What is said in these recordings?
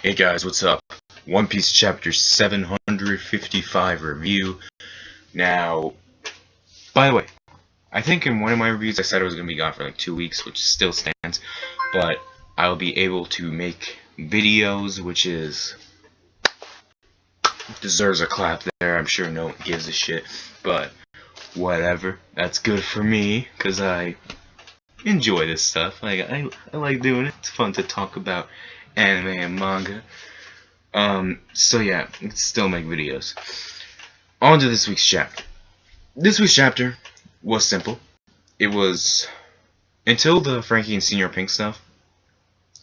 Hey guys, what's up? One Piece chapter 755 review. Now, by the way, I think in one of my reviews I said I was going to be gone for like 2 weeks, which still stands, but I'll be able to make videos, which deserves a clap there. I'm sure no one gives a shit, but whatever. That's good for me, because I enjoy this stuff. I like doing it. It's fun to talk about anime and manga. So yeah, let's still make videos. On to this week's chapter. This week's chapter was simple. It was, until the Frankie and Senior Pink stuff,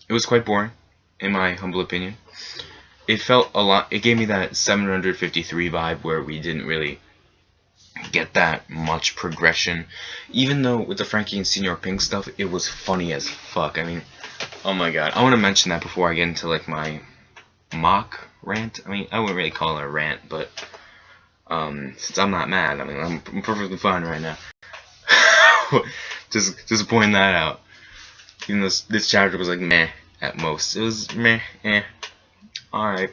it was quite boring, in my humble opinion. It felt a lot, it gave me that 753 vibe where we didn't really get that much progression. Even though with the Frankie and Senior Pink stuff, it was funny as fuck. I mean, oh my god. I want to mention that before I get into like my mock rant. I mean, I wouldn't really call it a rant, but since I'm not mad, I mean, I'm perfectly fine right now. just pointing that out. Even though this chapter was like meh at most. It was meh, alright.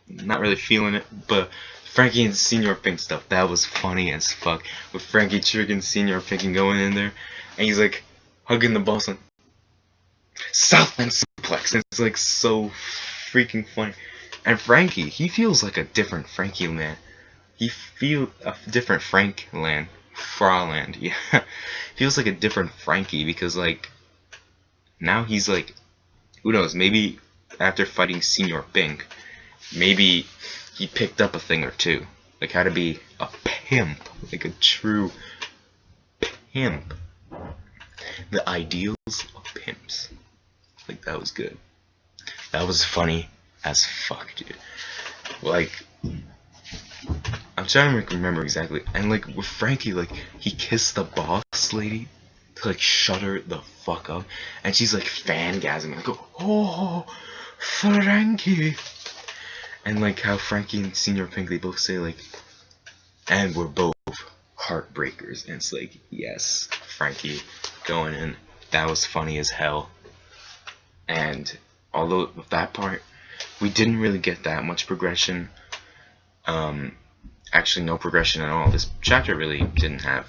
Not really feeling it, but Frankie and Senior Pink stuff, that was funny as fuck. With Frankie tricking Senior Pink and going in there, and he's like hugging the boss like Southland suplex, and it's like so freaking funny. And Frankie, he feels like a different Frankie land. He feels a different Frank land. Fraland, yeah. Feels like a different Frankie because like now he's like, who knows, maybe after fighting Senior Pink, maybe he picked up a thing or two. Like how to be a pimp. Like a true pimp. The ideals of pimps. Like that was good. That was funny as fuck, dude. Like, I'm trying to remember exactly. And like with Frankie, like he kissed the boss lady to like shut her the fuck up, and she's like fangasming, like, oh, Frankie. And like how Frankie and Senior Pink, they both say like, and we're both heartbreakers. And it's like, yes, Frankie going in. That was funny as hell. And although with that part, we didn't really get that much progression. Actually, no progression at all. This chapter really didn't have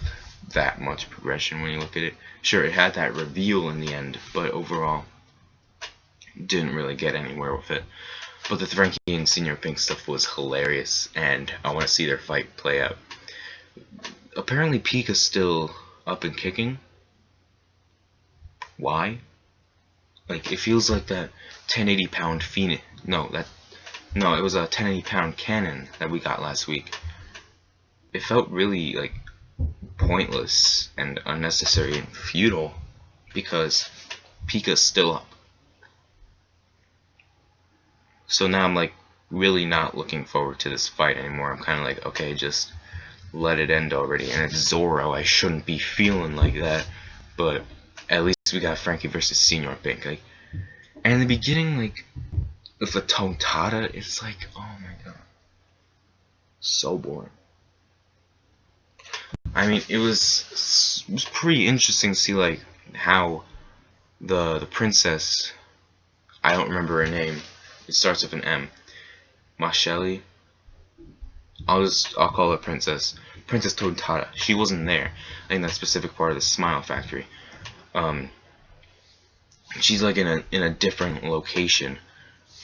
that much progression when you look at it. Sure, it had that reveal in the end, but overall, didn't really get anywhere with it. But the Frankie and Senior Pink stuff was hilarious, and I want to see their fight play out. Apparently, Pika's still up and kicking. Why? Like, it feels like that 1080-pound Phoenix. No, it was a 1080-pound cannon that we got last week. It felt really, like, pointless and unnecessary and futile because Pika's still up. So now I'm, like, really not looking forward to this fight anymore. I'm kind of like, okay, just let it end already. And it's Zoro. I shouldn't be feeling like that. But at least we got Frankie versus Senior Pink. Like, and in the beginning, like, with the Tontada, it's like, oh my god, so boring. I mean, it was pretty interesting to see like how the princess, I don't remember her name. It starts with an M. Masheli. I'll call her Princess Tontada. She wasn't there in that specific part of the Smile Factory. She's like in a different location,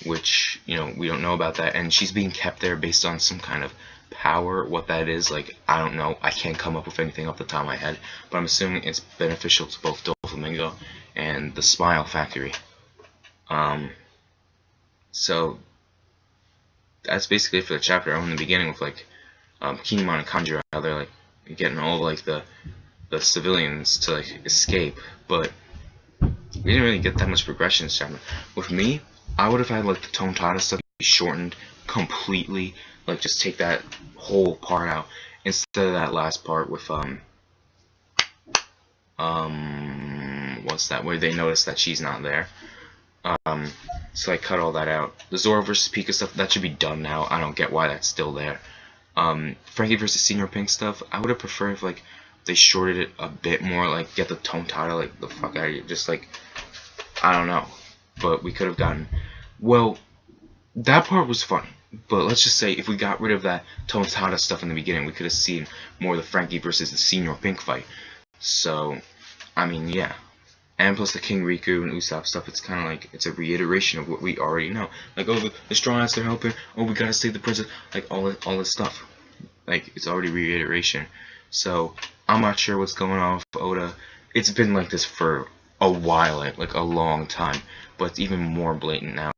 which, you know, we don't know about that, and she's being kept there based on some kind of power. What that is, like, I don't know. I can't come up with anything off the top of my head, but I'm assuming it's beneficial to both Doflamingo and the Smile Factory. So that's basically it for the chapter. In the beginning with like Kinemon and Kanjuro, how they're like getting all like the civilians to like escape, but we didn't really get that much progression in this chapter. With me, I would have had like the Tontada stuff be shortened completely, like just take that whole part out instead of that last part with what's that, where they notice that she's not there. So I cut all that out. The Zoro versus Pika stuff, that should be done now. I don't get why that's still there. Frankie versus Senior Pink stuff, I would have preferred if like they shorted it a bit more, like get the Tontada like the fuck out of here. Just like, I don't know. But we could have gotten Well, that part was funny. But let's just say if we got rid of that Tomotada stuff in the beginning, we could have seen more of the Frankie versus the Senior Pink fight. So, I mean, yeah. And plus the King Riku and Usopp stuff, it's kind of like, it's a reiteration of what we already know. Like, oh, the Straw Hats, they're helping. Oh, we gotta save the princess. Like, all this stuff. Like, it's already reiteration. So, I'm not sure what's going on with Oda. It's been like this for a while, like a long time. But it's even more blatant now.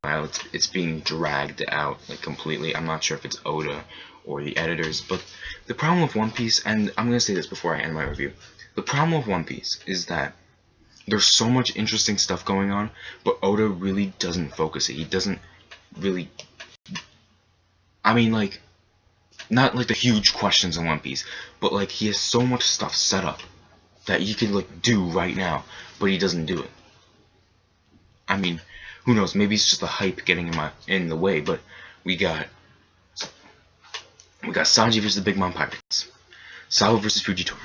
It's being dragged out, like, completely. I'm not sure if it's Oda or the editors. But the problem with One Piece, and I'm gonna say this before I end my review. The problem with One Piece is that there's so much interesting stuff going on, but Oda really doesn't focus it. He doesn't really... I mean, like, not like the huge questions in One Piece, but like he has so much stuff set up that he could like do right now, but he doesn't do it. I mean, who knows? Maybe it's just the hype getting in the way. But we got Sanji versus the Big Mom Pirates, Sabo versus Fujitora,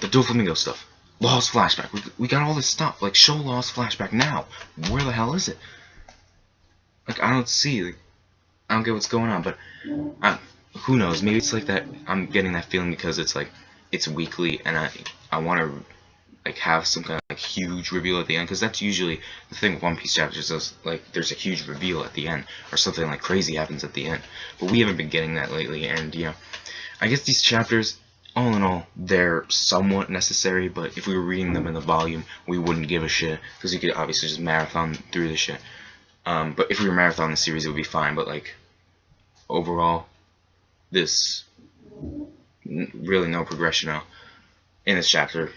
the Doflamingo stuff, Law's flashback. We got all this stuff. Like, show Law's flashback now. Where the hell is it? Like, I don't see. Like, I don't get what's going on. But who knows? Maybe it's like that. I'm getting that feeling because it's like it's weekly, and I want to like have some kind of like huge reveal at the end, because that's usually the thing with One Piece chapters. Is like there's a huge reveal at the end, or something like crazy happens at the end. But we haven't been getting that lately, and yeah, I guess these chapters, all in all, they're somewhat necessary. But if we were reading them in the volume, we wouldn't give a shit, because you could obviously just marathon through the shit. But if we were marathon the series, it would be fine. But like overall, this really no progression now in this chapter.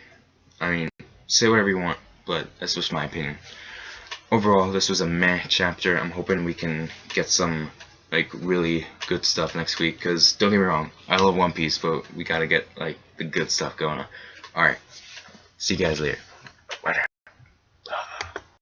I mean, say whatever you want, but that's just my opinion. Overall, this was a meh chapter. I'm hoping we can get some like really good stuff next week, because don't get me wrong, I love One Piece, but we gotta get like the good stuff going on. Alright, see you guys later.